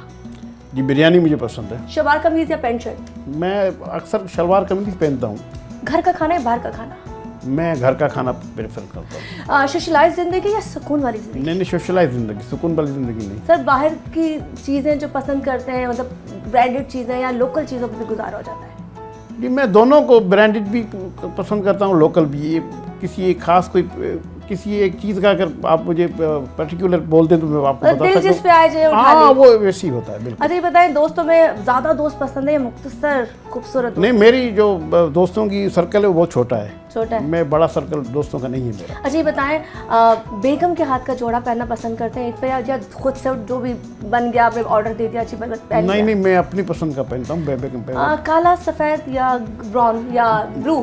जी बिरयानी मुझे पसंद है। शलवार कमीज़ या पैंट शर्ट? मैं अक्सर शलवार कमीज़ पहनता हूँ। घर का खाना या बाहर का खाना? मैं घर का खाना प्रेफर करता हूँ। सोशलाइज ज़िंदगी या सुकून वाली ज़िंदगी? नहीं, सोशलाइज ज़िंदगी, सुकून वाली ज़िंदगी नहीं। सर बाहर की चीज़ें जो पसंद करते हैं, मतलब ब्रांडेड चीज़ें या लोकल चीज़ों पर भी गुजारा हो जाता है? जी मैं दोनों को, ब्रांडेड भी पसंद करता हूँ, लोकल भी। किसी एक खास कोई किसी एक चीज़ का अगर आप मुझे पर्टिकुलर बोल दें तो मैं आपको बता सकता हूँ। जिस पे आ जाए हाँ, वो वैसे ही होता है बिल्कुल। अच्छा ये बताएं, दोस्तों में ज़्यादा दोस्त पसंद है या मुख्तसर खूबसूरत? नहीं, मेरी जो दोस्तों की सर्कल है वो बहुत छोटा है। छोटा है, मैं बड़ा सर्कल दोस्तों का नहीं है मेरा। अच्छा ये बताएं, बेगम के हाथ का जोड़ा पहनना पसंद करते हैं ईद पे, या खुद से जो भी बन गया आपने ऑर्डर दे दिया अच्छी पहन लिया? नहीं, मैं अपनी पसंद का पहनता हूँ। बेगम पे काला, सफ़ेद या ब्राउन या ब्लू?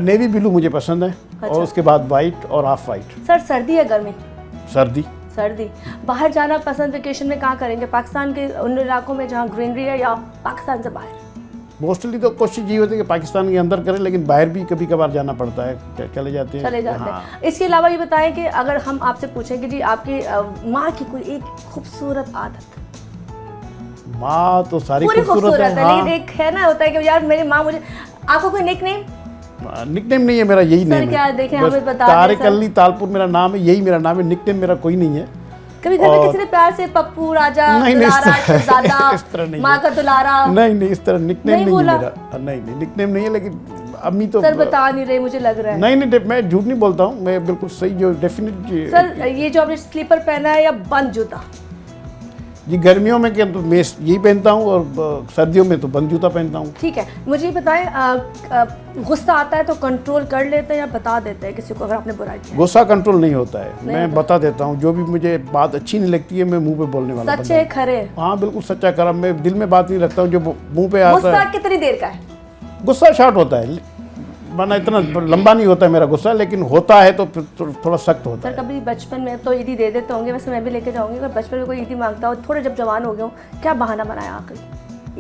नेवी ब्लू मुझे पसंद है। अच्छा। और उसके बाद वाइट और ऑफ वाइट। सर सर्दी है गर्मी? सर्दी। सर्दी। बाहर जाना पसंद वेकेशन में कहाँ करेंगे? पाकिस्तान के उन इलाकों में जहाँ ग्रीनरी है, या पाकिस्तान से बाहर? मोस्टली तो कोशिश ये होती है कि पाकिस्तान के अंदर करें, लेकिन बाहर भी कभी कभार जाना पड़ता है, चले जाते हैं। हाँ। इसके अलावा ये बताएं कि अगर हम आपसे पूछें कि जी आपकी माँ की कोई एक खूबसूरत आदत? माँ तो सारी खूबसूरत है, हाँ। लेकिन एक है ना, होता है कि यार मेरी माँ मुझे, आपको कोई निकनेम? निकनेम नहीं है मेरा, यही नेम है। क्या देखें, हमें बता तारिक अली तालपुर मेरा नाम है, यही मेरा नाम है। निकनेम मेरा कोई नहीं है। कभी घर में किसी ने प्यार से पप्पू, राजा, दुलारा, शहजादा, माँ का दुलारा? नहीं, इस तरह निकनेम नहीं है मेरा। नहीं, निकनेम नहीं है, लेकिन अम्मी तो सर बता नहीं रहे, मुझे लग रहा है। नहीं, मैं झूठ नहीं बोलता हूँ, मैं बिल्कुल सही जो डेफिनेट। सर ये जो आपने स्लीपर पहना है या बंद जूता? ये गर्मियों में क्या तो मैं यही पहनता हूँ, और सर्दियों में तो बंद जूता पहनता हूँ। ठीक है, मुझे ये बताएं, गुस्सा आता है तो कंट्रोल कर लेते हैं या बता देते हैं किसी को अगर आपने बुराई की? गुस्सा कंट्रोल नहीं होता है, मैं बता देता हूँ। जो भी मुझे बात अच्छी नहीं लगती है, मैं मुंह पे बोलने वाला। सच्चे खरे? हाँ बिल्कुल सच्चा खरा, मैं दिल में बात नहीं रखता हूँ, जो मुंह पे आता है। गुस्सा कितनी देर का है? गुस्सा शॉर्ट होता है, माना इतना लंबा नहीं होता है मेरा गुस्सा, लेकिन होता है तो फिर थोड़ा सख्त होता है। सर कभी बचपन में तो ईदी दे देते होंगे, वैसे मैं भी लेके जाऊंगी, अगर बचपन में कोई ईदी मांगता हो, थोड़े जब जवान हो गए हो, क्या बहाना बनाया आखिरी?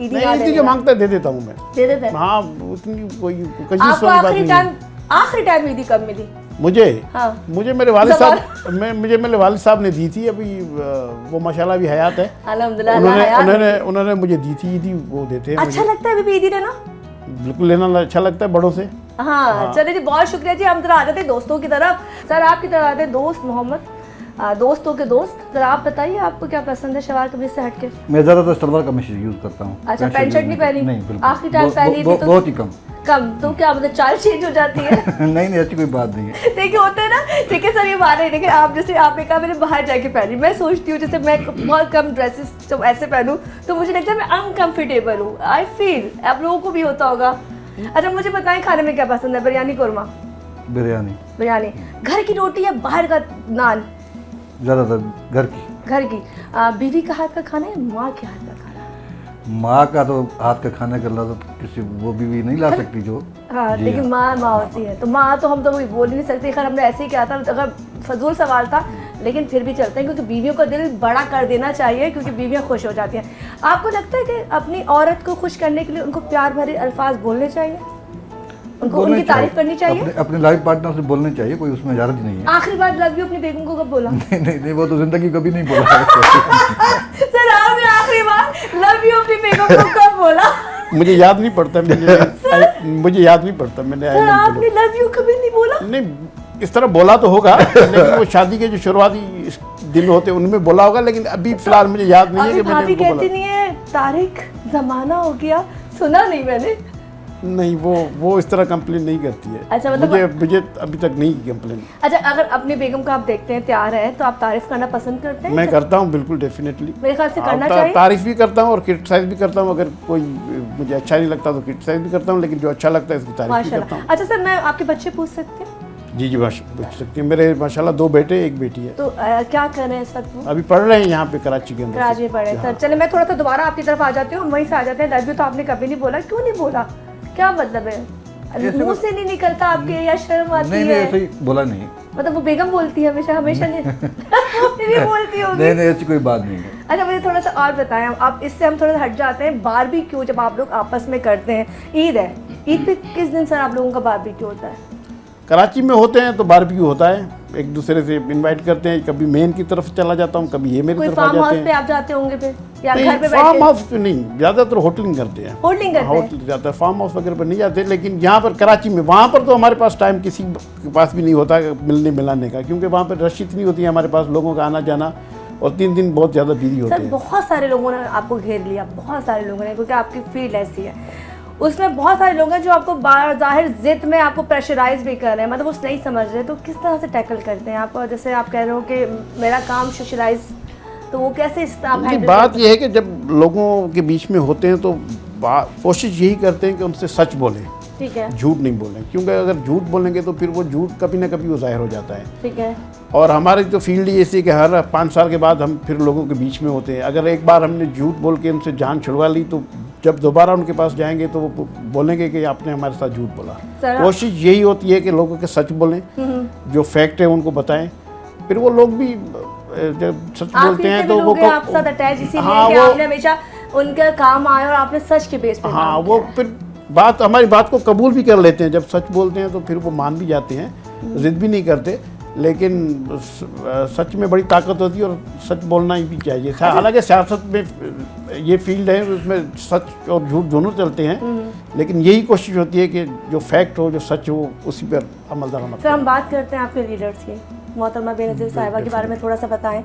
ईदी जो मांगता है दे देता हूँ मैं। दे देते हैं? हाँ, उतनी कोई कंजूस आपको वाली बात नहीं है। आखिरी टाइम ईदी कब मिली? मुझे मेरे वालिद साहब मुझे मेरे वालिद साहब ने दी थी। अभी वो माशाल्लाह भी हयात है, अल्हम्दुलिल्लाह। उन्होंने मुझे दी थी ईदी, वो देते हैं। अच्छा लगता है अभी ईदी लेना? बिल्कुल लेना अच्छा लगता है बड़ों से। हाँ चलिए जी, बहुत शुक्रिया जी। हम जरा आ जाते हैं दोस्तों की तरफ। सर आपकी तरफ आते हैं दोस्त मोहम्मद, दोस्तों के दोस्त, जरा आप बताइए आपको क्या पसंद है शलवार कमीज से हटके? मैं ज़्यादातर शलवार कमीज यूज़ करता हूँ। अच्छा, पैंट शर्ट नहीं पहनी? नहीं, बिल्कुल। आखिरी टाइम पहनी थी तो बहुत ही कम। तो क्या मतलब चाल चेंज हो जाती है? नहीं, ऐसी कोई बात नहीं है। देखिए होता है ना, ठीक है सर ये मान रहे हैं, लेकिन आप जैसे आपने कहा मैंने बाहर जाके पहनी, मैं सोचती हूँ जैसे मैं बहुत कम ड्रेसेस जब ऐसे पहनूं तो मुझे लगता है मैं अनकंफर्टेबल हूँ। आई फील आप लोगों को भी होता होगा। अच्छा मुझे बताएं खाने में क्या पसंद है? बिरयानी, कोरमा? बिरयानी। घर की रोटी या बाहर का नान? ज़्यादातर घर की। बीवी का हाथ का खाना है, माँ के हाथ का खाना? माँ का तो हाथ का खाना कर ला तो किसी वो भी नहीं ला सकती जो। हाँ लेकिन माँ होती है, तो माँ तो हम तो बोल ही नहीं सकते। खैर हमने ऐसे ही किया था, अगर फजूल सवाल था, लेकिन फिर भी चलते हैं क्योंकि बीवियों का दिल बड़ा कर देना चाहिए, क्योंकि बीवियाँ खुश हो जाती हैं। आपको लगता है कि अपनी औरत को खुश करने के लिए उनको प्यार भरे अल्फाज बोलने चाहिए, उनको उनकी तारीफ करनी चाहिए? अपने लाइफ पार्टनर से बोलने चाहिए, कोई उसमें इजाजत नहीं है। आखिरी बार लव यू अपनी बेगम को कब बोला? नहीं, वो तो जिंदगी कभी नहीं बोला। सर आपने आखिरी बार लव यू अपनी बेगम को कब बोला? मुझे याद नहीं पड़ता, मुझे याद नहीं पड़ता मैंने। सर आपने लव यू कभी नहीं बोला? नहीं, इस तरह बोला तो होगा, लेकिन वो शादी के जो शुरुआती दिन होते हैं उनमें बोला होगा, लेकिन अभी फिलहाल मुझे याद नहीं है कि मैंने उनको बोला। कहती नहीं है तारिक जमाना हो गया, सुना नहीं मैंने? नहीं, वो इस तरह कंप्लेन नहीं करती है। अच्छा मतलब मुझे अभी तक नहीं की कंप्लेन। अच्छा अगर अपनी बेगम का आप देखते हैं तैयार है तो आप तारीफ करना पसंद करते हैं? मैं करता हूँ बिल्कुल, डेफिनेटली। मेरे ख्याल से करना चाहिए। तारीफ भी करता हूँ और क्रिटिसाइज भी करता हूँ। अगर कोई मुझे अच्छा नहीं लगता तो क्रिटिसाइज भी करता हूँ, लेकिन जो अच्छा लगता है उसकी तारीफ भी करता हूँ। अच्छा सर मैं आपके बच्चे पूछ सकती हूँ? जी पूछ सकती हैं। मेरे माशाल्लाह 2 बेटे 1 बेटी है। तो क्या कर रहे हैं इस वक्त? अभी पढ़ रहे हैं यहाँ पे कराची के अंदर। कराची में पढ़ रहे हैं। सर चले मैं थोड़ा सा दोबारा आपकी तरफ आ जाती हूँ, वहीं से आ जाते हैं। लव यू तो आपने कभी नहीं बोला, क्यों नहीं बोला? क्या मतलब है? मुंह से नहीं निकलता आपके, या शर्म आती है? नहीं, ऐसे ही बोला नहीं। मतलब वो बेगम बोलती है हमेशा नहीं बोलती होगी। नहीं, ऐसी कोई बात नहीं है। अच्छा मुझे थोड़ा सा और बताएं आप, इससे हम थोड़ा सा हट जाते हैं। बारबेक्यू जब आप लोग आपस में करते हैं, ईद है, ईद पे किस दिन सर आप लोगों का बारबेक्यू होता है? कराची में होते हैं तो बारबेक्यू होता है, एक दूसरे से इनवाइट करते हैं। कभी मेन की तरफ चला जाता हूँ, कभी ये मेरी तरफ आ जाते हैं। फार्म हाउस पे आप जाते होंगे फिर, या घर पे बैठ के? फार्म हाउस पे नहीं, ज़्यादातर होटलिंग करते हैं। होटलिंग करते हैं? जाता है, फार्म हाउस वगैरह पर नहीं जाते। लेकिन यहाँ पर कराची में, वहाँ पर तो हमारे पास टाइम किसी के पास भी नहीं होता मिलने मिलाने का, क्योंकि वहाँ पर रश इतनी होती है हमारे पास, लोगों का आना जाना, और 3 दिन बहुत ज़्यादा बिजी होते हैं। बहुत सारे लोगों ने आपको घेर लिया, बहुत सारे लोगों ने, क्योंकि आपकी फील्ड ऐसी है। उसमें बहुत सारे लोग हैं जो आपको ज़ाहिर जिद में आपको प्रेशराइज भी कर रहे हैं, मतलब वो नहीं समझ रहे, तो किस तरह से टैकल करते हैं आप? जैसे आप कह रहे हो कि मेरा काम सोशलाइज, तो वो कैसे बात यह है कि जब लोगों के बीच में होते हैं तो कोशिश यही करते हैं कि उनसे सच बोलें, ठीक है। झूठ नहीं बोलें, क्योंकि अगर झूठ बोलेंगे तो फिर वो झूठ कभी ना कभी वो ज़ाहिर हो जाता है। ठीक है। और हमारी तो फील्ड ही ऐसी कि हर 5 साल के बाद हम फिर लोगों के बीच में होते हैं। अगर एक बार हमने झूठ बोल के उनसे जान छुड़वा ली तो जब दोबारा उनके पास जाएंगे तो वो बोलेंगे कि आपने हमारे साथ झूठ बोला। कोशिश यही होती है कि लोगों के सच बोलें, जो फैक्ट है उनको बताएं, फिर वो लोग भी जब सच बोलते हैं तो वो आपके साथ अटैच इसीलिए कि आपने हमेशा उनके काम आए और आपने सच के बेस पे हाँ वो फिर हमारी बात को कबूल भी कर लेते हैं। जब सच बोलते हैं तो फिर वो मान भी जाते हैं, जिद भी नहीं करते। लेकिन सच में बड़ी ताकत होती है और सच बोलना ही भी चाहिए। हालांकि सियासत में ये फील्ड है, उसमें सच और झूठ दोनों चलते हैं, लेकिन यही कोशिश होती है कि जो फैक्ट हो, जो सच हो, उसी पर अमल दरामद। सर हम बात करते हैं आपके लीडर्स की। मोहतरमा बेनज़ीर साहिबा के बारे में थोड़ा सा बताएं।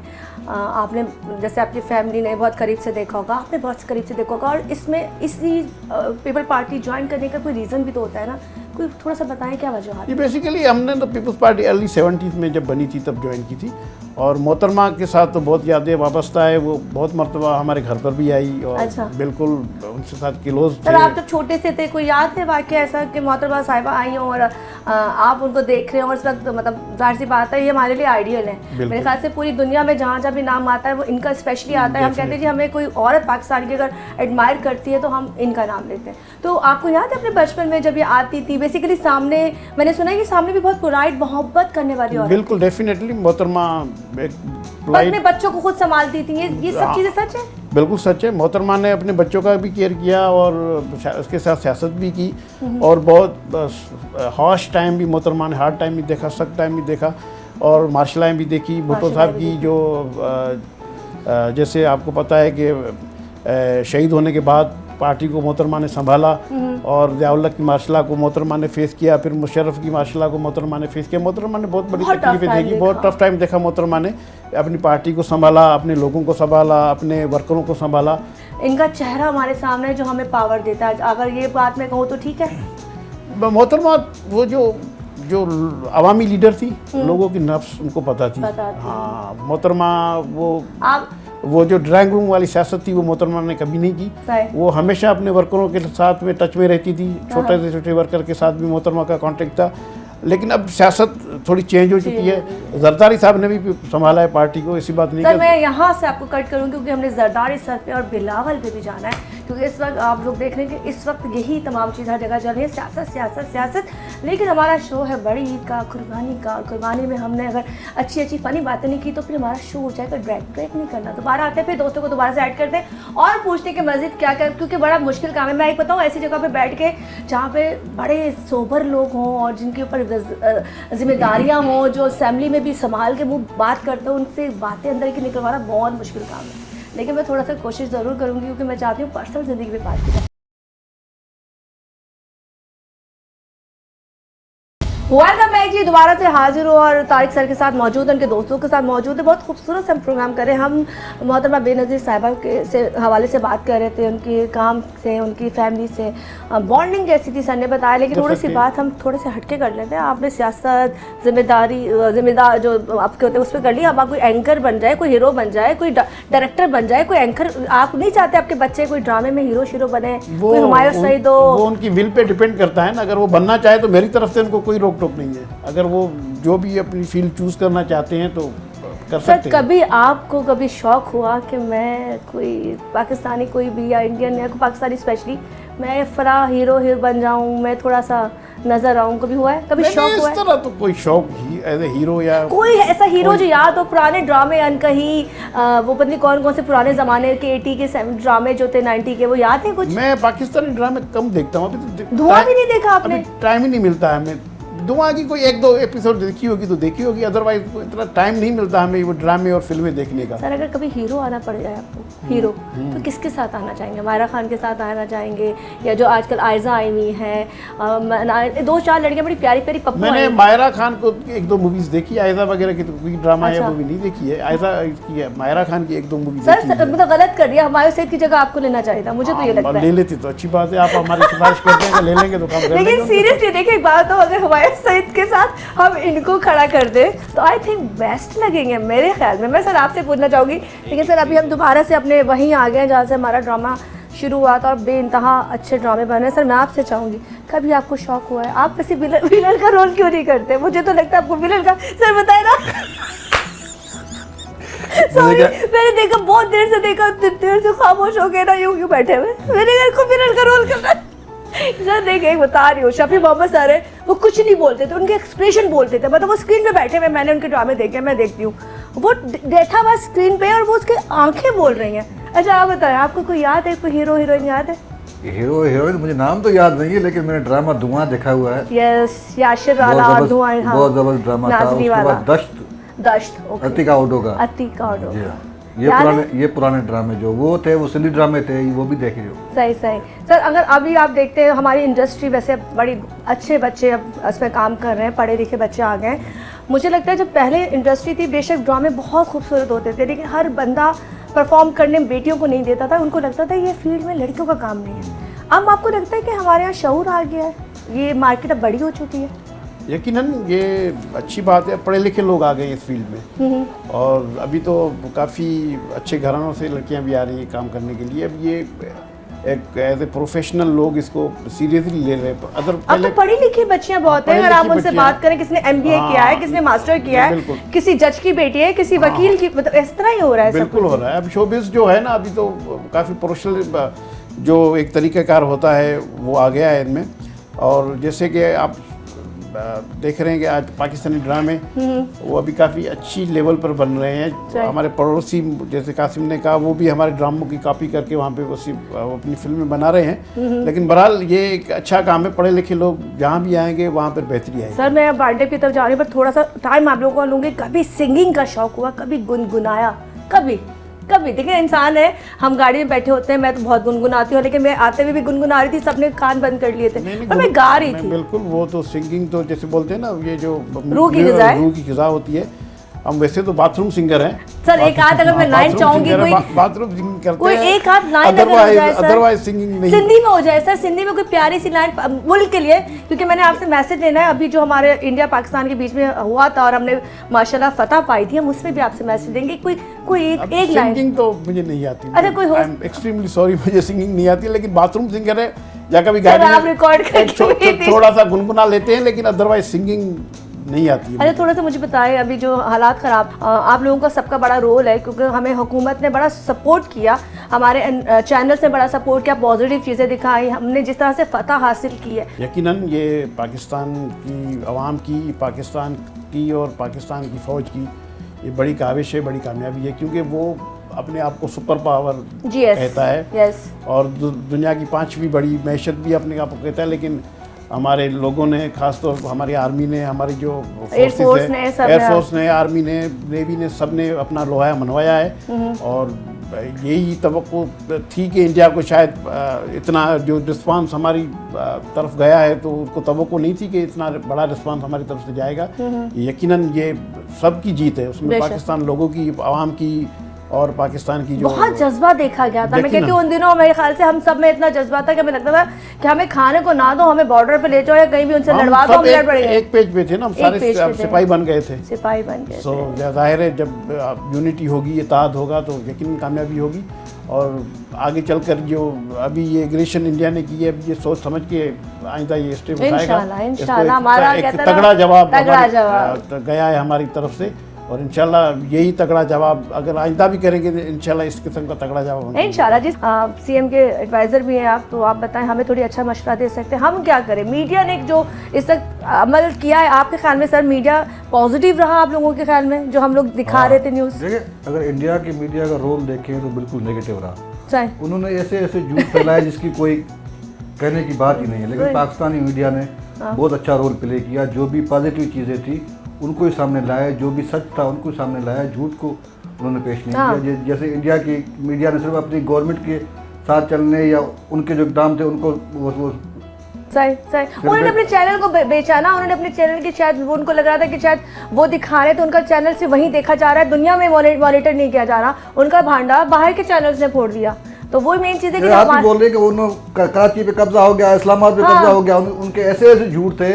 आपने जैसे आपकी फैमिली ने बहुत करीब से देखा होगा, आपने बहुत करीब से देखा होगा, और इसमें इसी पीपल पार्टी ज्वाइन करने का कोई रीज़न भी तो होता है ना, कोई थोड़ा सा बताएं क्या वजह है? ये बेसिकली हमने तो पीपल्स पार्टी अर्ली 70s में जब बनी थी तब ज्वाइन की थी, और मोहतरमा के साथ तो बहुत यादें वाबस्ता है। वो बहुत मरतबा हमारे घर पर भी आई और अच्छा। बिल्कुल उनके साथ क्लोज थे। सर आप जब छोटे से थे, कोई याद है वाक़या ऐसा कि मोहतरमा साहिबा आई हों और आप उनको देख रहे हो, और इस वक्त मतलब जाहिर सी बात है ये हमारे लिए आइडियल है। मेरे ख्याल से पूरी दुनिया में जहाँ जहाँ भी नाम आता है वो इनका स्पेशली आता है। हम कहते हैं जी हमें कोई औरत पाकिस्तान की अगर एडमायर करती है तो हम इनका नाम लेते हैं। तो आपको याद है अपने बचपन में जब ये आती थी, बेसिकली सामने मैंने सुना है कि सामने भी बहुत पोलाइट, मोहब्बत करने वाली औरत। बिल्कुल डेफिनेटली मोहतरमा अपने बच्चों को खुद संभालती थी, ये सब चीज़ें सच है? बिल्कुल सच है। मोहतरमा ने अपने बच्चों का भी केयर किया और उसके साथ सियासत भी की, और बहुत हॉश टाइम भी मोहतरमा ने, हार्ड टाइम भी देखा, सख्त टाइम भी देखा, और मार्शलाएँ भी देखी। भुट्टो साहब की जो जैसे आपको पता है कि शहीद होने के बाद पार्टी को मोहतरमा ने संभाला, और ज़ियाउल हक की मार्शला को मोहतरमा ने फेस किया, फिर मुशर्रफ की मार्शला को मोहतरमा ने फेस किया। मोहतरमा ने बहुत बड़ी तकलीफें देखी, बहुत टफ टाइम देखा। मोहतरमा ने अपनी पार्टी को संभाला, अपने लोगों को संभाला, अपने वर्करों को संभाला। इनका चेहरा हमारे सामने जो हमें पावर देता है, अगर ये बात मैं कहूँ तो ठीक है। मोहतरमा वो जो अवामी लीडर थी, लोगों की नफ्स उनको पता थी। हाँ, मोहतरमा वो जो ड्राइंग रूम वाली सियासत थी वो मोहतरमा ने कभी नहीं की। वो हमेशा अपने वर्करों के साथ में टच में रहती थी। छोटे से छोटे वर्कर के साथ भी मोहतरमा का कांटेक्ट था। लेकिन अब सियासत थोड़ी चेंज हो चुकी है। जरदारी साहब ने भी संभाला है पार्टी को, ऐसी बात नहीं। सर मैं यहाँ से आपको कट करूँ क्योंकि हमने जरदारी सर पे और बिलावल पे भी जाना है, क्योंकि इस वक्त आप लोग देख रहे हैं कि इस वक्त यही तमाम चीज़ हर जगह चल रही है, सियासत सियासत सियासत। लेकिन हमारा शो है बड़ी ईद का, कुर्बानी का, और कुर्बानी में हमने अगर अच्छी अच्छी फ़नी बातें नहीं की तो फिर हमारा शो हो जाएगा ब्रेक नहीं करना। दोबारा आते हैं, फिर दोस्तों को दोबारा से ऐड करते हैं और पूछते हैं कि मस्जिद क्या क्या, क्योंकि बड़ा मुश्किल काम है। मैं एक बताऊँ, ऐसी जगह पर बैठ के जहाँ पे बड़े सोबर लोग हों और जिनके ऊपर जिम्मेदारियाँ हों, जो असेंबली में भी संभाल के मुँह बात करते हो, उनसे बातें अंदर की निकलवाना बहुत मुश्किल काम है। लेकिन मैं थोड़ा सा कोशिश ज़रूर करूँगी क्योंकि मैं चाहती हूँ पर्सनल ज़िंदगी में बात की। वेलकम बैक जी, दोबारा से हाजिर हो और तारिक सर के साथ मौजूद, उनके दोस्तों के साथ मौजूद है। बहुत खूबसूरत सा प्रोग्राम कर रहे हैं। हम मोहतरमा बेनज़ीर साहिबा के से हवाले से बात कर रहे थे, उनके काम से, उनकी फैमिली से बॉन्डिंग कैसी थी सर ने बताया। लेकिन थोड़ी सी बात हम थोड़े से हटके कर लेते हैं। आपने सियासत, जिम्मेदार जो आपके होते हैं उस पर कर लिया। अब आप कोई एंकर बन जाए, कोई हीरो बन जाए, कोई डायरेक्टर बन जाए, कोई एंकर, आप नहीं चाहते आपके बच्चे कोई ड्रामे में हीरो शीरो बने, कोई हुमायूं सईद हो? वो उनकी विल पे डिपेंड करता है ना। अगर वो बनना चाहे तो मेरी तरफ से उनको कोई रोक टोक नहीं है। अगर वो जो भी अपनी फील्ड चूज करना चाहते हैं तो कर सकते हैं। कभी आपको कभी शौक हुआ कि मैं कोई पाकिस्तानी, कोई भी या इंडियन या पाकिस्तानी स्पेशली, मैं फला हीरो बन जाऊं, मैं थोड़ा सा नजर आऊं, कभी हुआ है? कभी शौक हुआ है? इस तरह तो कोई शौक ही एज ए हीरो या कोई ऐसा हीरो जो याद हो, पुराने ड्रामे अनकही, वो पता नहीं कौन कौन से पुराने जमाने के 80 के ड्रामे जो थे, 90 के, वो याद है कुछ? मैं पाकिस्तानी ड्रामे कम देखता हूँ। अभी तो धुआं भी नहीं देखा आपने? टाइम ही नहीं मिलता है हमें। धुआं की कोई 1-2 एपिसोड देखी होगी तो देखी होगी, अदरवाइज इतना टाइम नहीं मिलता हमें वो ड्रामे और फिल्में देखने का। सर अगर कभी हीरो आना पड़ जाए आपको, हीरो, तो किसके साथ आना चाहेंगे? मायरा खान के साथ आना चाहेंगे, या जो आजकल आयजा आई हुई है, 2-4 लड़कियां बड़ी प्यारी प्यारी पप्पू? मैंने मायरा खान को 1-2 मूवीज देखी, आयजा वगैरह की तो कोई ड्रामा या मूवी नहीं देखी है। आयजा की है, मायरा खान की 1-2 मूवी। सर मतलब गलत कर दिया, हुमायूं सईद की जगह आपको लेना चाहिए था, मुझे तो ये लगता है। ले लेती तो अच्छी बात है, आप हमारी सिफारिश करते हैं, ले लेंगे तो काम कर लेंगे। लेकिन सीरियसली देखिए एक बात हो, अगर हुमायूं सईद के साथ हम इनको खड़ा कर दे तो आई थिंक बेस्ट लगेंगे मेरे ख्याल में। मैं सर आपसे पूछना चाहूँगी, लेकिन सर अभी हम दोबारा से अपने वहीं आ गए जहाँ से हमारा ड्रामा शुरुआत और बेइंतहा अच्छे ड्रामे बने। सर मैं आपसे चाहूँगी, कभी आपको शौक हुआ है आप वैसे विलन का रोल क्यों नहीं करते? मुझे तो लगता है आपको विलन का, सर बताए ना। सॉरी मैंने देखा, बहुत देर से देखा, देर से खामोश हो गए ना, यूं क्यों बैठे हुए? मैंने कहा को विलन का रोल करना है। सर देखिए एक बता रही हूँ, शफी मोहम्मद सर है, वो कुछ नहीं बोलते थे, उनके एक्सप्रेशन बोलते थे, मतलब वो स्क्रीन पे बैठे हुए, मैंने उनके ड्रामे देखे, मैं देखती हूँ, वो बैठा हुआ स्क्रीन पे और वो उसके आंखें बोल रही हैं। अच्छा आप बताएं, आपको कोई याद है, कोई हीरो हीरोइन याद है? हीरो हीरोइन मुझे नाम तो याद नहीं है, लेकिन मैंने ड्रामा धुआं देखा हुआ है। यस, याशिर वाला और धुआं, बहुत जबरदस्त ड्रामा था। उसके बाद दश्त, अतिका ओडो का। अतिका ओडो, ये पुराने ड्रामे जो वो थे, वो सिंधी ड्रामे थे, वो भी देखे हो। सही सही। सर अगर अभी आप देखते हैं हमारी इंडस्ट्री वैसे बड़ी अच्छे बच्चे अब इसमें काम कर रहे हैं, पढ़े लिखे बच्चे आ गए हैं। मुझे लगता है जब पहले इंडस्ट्री थी, बेशक ड्रामे बहुत खूबसूरत होते थे, लेकिन हर बंदा परफॉर्म करने में बेटियों को नहीं देता था, उनको लगता था ये फील्ड में लड़कियों का काम नहीं है। अब आपको लगता है कि हमारे यहाँ शऊर आ गया है, ये मार्केट अब बड़ी हो चुकी है? यकीनन ये अच्छी बात है, पढ़े लिखे लोग आ गए इस फील्ड में, और अभी तो काफ़ी अच्छे घरानों से लड़कियां भी आ रही हैं काम करने के लिए। अब ये एक एज ए प्रोफेशनल लोग इसको सीरियसली ले रहे हैं। अब तो पढ़ी लिखी बच्चियां बहुत हैं, अगर आप उनसे बात करें, किसने MBA किया है, किसने मास्टर किया है, किसी जज की बेटी है, किसी वकील की, मतलब इस तरह ही हो रहा है। बिल्कुल हो रहा है। अब शोबिज़ जो है ना, अभी तो काफ़ी प्रोफेशनल जो एक तरीक़ाकार होता है वो आ गया है इनमें। और जैसे कि आप देख रहे हैं कि आज पाकिस्तानी ड्रामे वो अभी काफ़ी अच्छी लेवल पर बन रहे हैं। हमारे पड़ोसी जैसे कासिम ने कहा, वो भी हमारे ड्रामों की कॉपी करके वहाँ पे वो अपनी फिल्में बना रहे हैं। लेकिन बहरहाल ये एक अच्छा काम है, पढ़े लिखे लोग जहाँ भी आएंगे वहाँ पर बेहतरी आएगी। सर मैं वाइंड अप की तरफ जा रही हूँ, पर थोड़ा सा टाइम आप लोगों को लूँगी। कभी सिंगिंग का शौक हुआ, कभी गुनगुनाया? कभी देखिए इंसान है, हम गाड़ी में बैठे होते हैं, मैं तो बहुत गुनगुनाती हूँ, लेकिन मैं आते हुए भी गुनगुना रही थी, सबने कान बंद कर लिए थे, पर मैं गा रही थी। बिल्कुल, वो तो सिंगिंग तो जैसे बोलते हैं ना, ये जो रूह की गिज़ा होती है। हम वैसे तो बाथरूम सिंगर हैं सर। एक आध अगर मैं लाइन चाहूंगी, बाथरूम सिंगिंग करते कोई एक आध लाइन अदरवाइज सिंगिंग नहीं, सिंधी में हो जाए सर, सिंधी में कोई प्यारी सी लाइन मुल्क के लिए, क्योंकि मैंने आपसे मैसेज लेना है। अभी जो हमारे इंडिया पाकिस्तान के बीच में हुआ था और हमने माशाल्लाह फतह पाई थी, हम उसमें भी आपसे मैसेज देंगे। कोई एक लाइन। सिंगिंग तो मुझे नहीं आती। अच्छा कोई हो, एक्सट्रीमली सॉरी, मुझे सिंगिंग नहीं आती, लेकिन बाथरूम सिंगर है या कभी गाड़ी आप रिकॉर्ड करके थोड़ा सा गुनगुना लेते हैं, लेकिन अदरवाइज सिंगिंग नहीं आती है। अच्छा थोड़ा सा मुझे बताएं, अभी जो हालात ख़राब, आप लोगों का सबका बड़ा रोल है, क्योंकि हमें हुकूमत ने बड़ा सपोर्ट किया, हमारे चैनल से बड़ा सपोर्ट किया, पॉजिटिव चीज़ें दिखाई, हमने जिस तरह से फतह हासिल की है। यकीनन ये पाकिस्तान की आवाम की, पाकिस्तान की और पाकिस्तान की फ़ौज की ये बड़ी काविश है, बड़ी कामयाबी है, क्योंकि वो अपने आप को सुपर पावर कहता है और दुनिया की 5वीं बड़ी मैशत भी अपने आप को कहता है। लेकिन हमारे लोगों ने, खासतौर पर हमारी आर्मी ने, हमारी जो एयरफोर्स ने, आर्मी ने, नेवी ने, सब ने अपना लोहा मनवाया है। और यही तवक्को थी कि इंडिया को शायद इतना जो रिस्पांस हमारी तरफ गया है, तो उनको तवक्को नहीं थी कि इतना बड़ा रिस्पांस हमारी तरफ से जाएगा। यकीनन ये सबकी जीत है, उसमें पाकिस्तान लोगों की, आवाम की और पाकिस्तान की जो बहुत जज्बा देखा गया था। मैं कहती हूँ उन दिनों मेरे ख्याल से हम सब में इतना जज्बा था कि हमें लगता था कि हमें खाने को ना दो, हमें बॉर्डर पे ले जाओ या कहीं भी उनसे लड़वा दो, हम लड़ पड़ेंगे। एक पेज पे थे ना, हम सारे सिपाही बन गए थे, सिपाही बन गए। सो जाहिर है जब यूनिटी होगी, इत्तेहाद होगा, तो यकीनन कामयाबी होगी। और आगे चलकर जो अभी ये एग्रेशन इंडिया ने की है, ये सोच समझ के आइंदा ये स्टेप उठाएगा। इंशाल्लाह हमारा तगड़ा जवाब गया है हमारी तरफ से, और इंशाल्लाह यही तगड़ा जवाब अगर आइंदा भी करेंगे तो इंशाल्लाह इस किस्म का तगड़ा जवाब इंशाल्लाह। जी CM के एडवाइज़र भी हैं आप, तो आप बताएं हमें थोड़ी अच्छा मशवरा दे सकते हैं, हम क्या करें? मीडिया ने जो इस तक अमल किया है, आपके ख्याल में सर मीडिया पॉजिटिव रहा आप लोगों के ख्याल में, जो हम लोग दिखा रहे थे न्यूज़? देखिए, अगर इंडिया की मीडिया का रोल देखें तो बिल्कुल नेगेटिव रहा। उन्होंने ऐसे झूठ फैलाया जिसकी कोई कहने की बात ही नहीं है, लेकिन पाकिस्तानी मीडिया ने बहुत अच्छा रोल प्ले किया। जो भी पॉजिटिव चीज़ें थी उनको ही सामने लाया, जो भी सच था उनको सामने लाया, झूठ को उन्होंने पेश नहीं किया। जैसे इंडिया की मीडिया ने सिर्फ अपनी गवर्नमेंट के साथ चलने या उनके जो इक़दाम थे उनको वो सही उन्होंने अपने चैनल को बेचा ना, उन्होंने अपने चैनल की शायद उनको लग रहा था कि शायद वो दिखा रहे, तो उनका चैनल से वहीं देखा जा रहा है, दुनिया में मॉनिटर नहीं किया जा रहा, उनका भांडा बाहर के चैनल्स ने फोड़ दिया। तो वो मेन चीज़ है कि आप बोल रहे हैं कि उन्होंने कराची पे कब्जा हो गया, इस्लामाबाद पे कब्जा हो गया, उनके ऐसे झूठ थे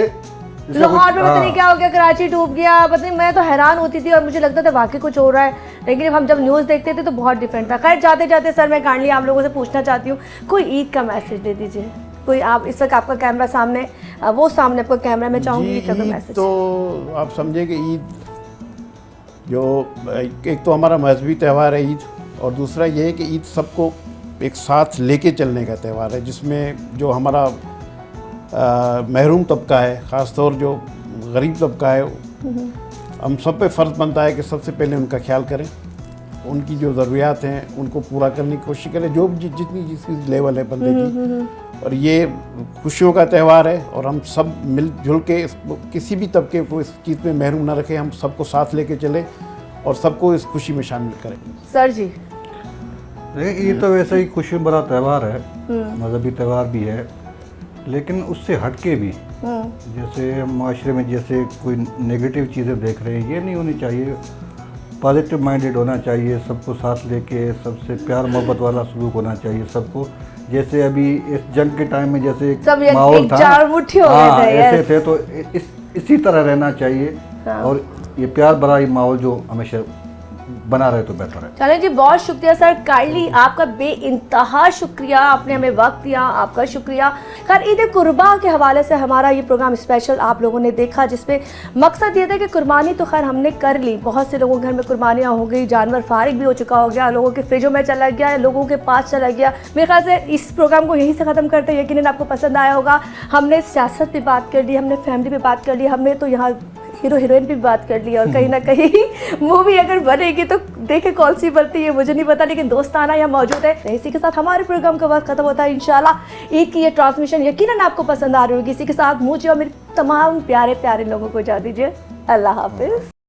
लाहौर में पता नहीं क्या हो गया, कराची डूब गया, पता नहीं, मैं तो हैरान होती थी और मुझे लगता था वाकई कुछ हो रहा है, लेकिन हम जब न्यूज़ देखते थे तो बहुत डिफरेंट था। खैर जाते जाते सर मैं काइंडली आप लोगों से पूछना चाहती हूँ, कोई ईद का मैसेज दे दीजिए, कोई आप इस वक्त आपका कैमरा सामने, वो सामने आपका कैमरा, मैं चाहूँगी ईद का कोई मैसेज। तो आप समझे कि ईद जो एक तो हमारा मजहबी त्यौहार है ईद, और दूसरा ये है कि ईद सबको एक साथ लेके चलने का त्यौहार है, जिसमें जो हमारा महरूम तबका है, ख़ास तौर जो गरीब तबका है, हम सब पे फ़र्ज़ बनता है कि सबसे पहले उनका ख्याल करें, उनकी जो ज़रूरियात हैं उनको पूरा करने की कोशिश करें, जो जितनी जिसकी लेवल है बंदे की। और ये खुशियों का त्यौहार है और हम सब मिलजुल के किसी भी तबके को इस चीज़ में महरूम ना रखें, हम सबको साथ लेके चलें और सबको इस खुशी में शामिल करें। सर जी ये तो वैसे ही खुशी भरा त्यौहार है, मजहबी त्यौहार भी है, लेकिन उससे हटके भी जैसे माशरे में जैसे कोई नेगेटिव चीज़ें देख रहे हैं, ये नहीं होनी चाहिए। पॉजिटिव माइंडेड होना चाहिए, सबको साथ लेके, सबसे प्यार मोहब्बत वाला सलूक होना चाहिए सबको। जैसे अभी इस जंग के टाइम में जैसे माहौल था, हाँ ऐसे थे, तो इसी तरह रहना चाहिए। और ये प्यार भरा ही माहौल जो हमेशा बना रहे तो बेहतर है। चलें जी, बहुत शुक्रिया सर, काइंडली आपका बेइंतहा शुक्रिया, आपने हमें वक्त दिया, आपका शुक्रिया। खैर ईद कुर्बा के हवाले से हमारा ये प्रोग्राम स्पेशल आप लोगों ने देखा, जिसमें मकसद ये था कि कुर्बानी तो खैर हमने कर ली, बहुत से लोगों के घर में कुर्बानियाँ हो गई, जानवर फारिग भी हो चुका हो गया, लोगों के फ्रिजों में चला गया, लोगों के पास चला गया। मेरे ख्याल से इस प्रोग्राम को यहीं से ख़त्म करते हैं, यकीनन आपको पसंद आया होगा। हमने सियासत पे बात कर ली, हमने फैमिली पे बात कर ली, हमने तो यहाँ हीरो हीरोइन पे भी बात कर ली, और कहीं ना कहीं मूवी अगर बनेगी तो देखे कौन सी बनती है मुझे नहीं पता, लेकिन दोस्ताना यहाँ मौजूद है। इसी के साथ हमारे प्रोग्राम का वक्त खत्म होता है। इंशाल्लाह ईद की ये ट्रांसमिशन यकीनन आपको पसंद आ रही होगी। इसी के साथ मुझे और मेरे तमाम प्यारे प्यारे लोगों को इजाज़त दीजिए। अल्लाह हाफिज़।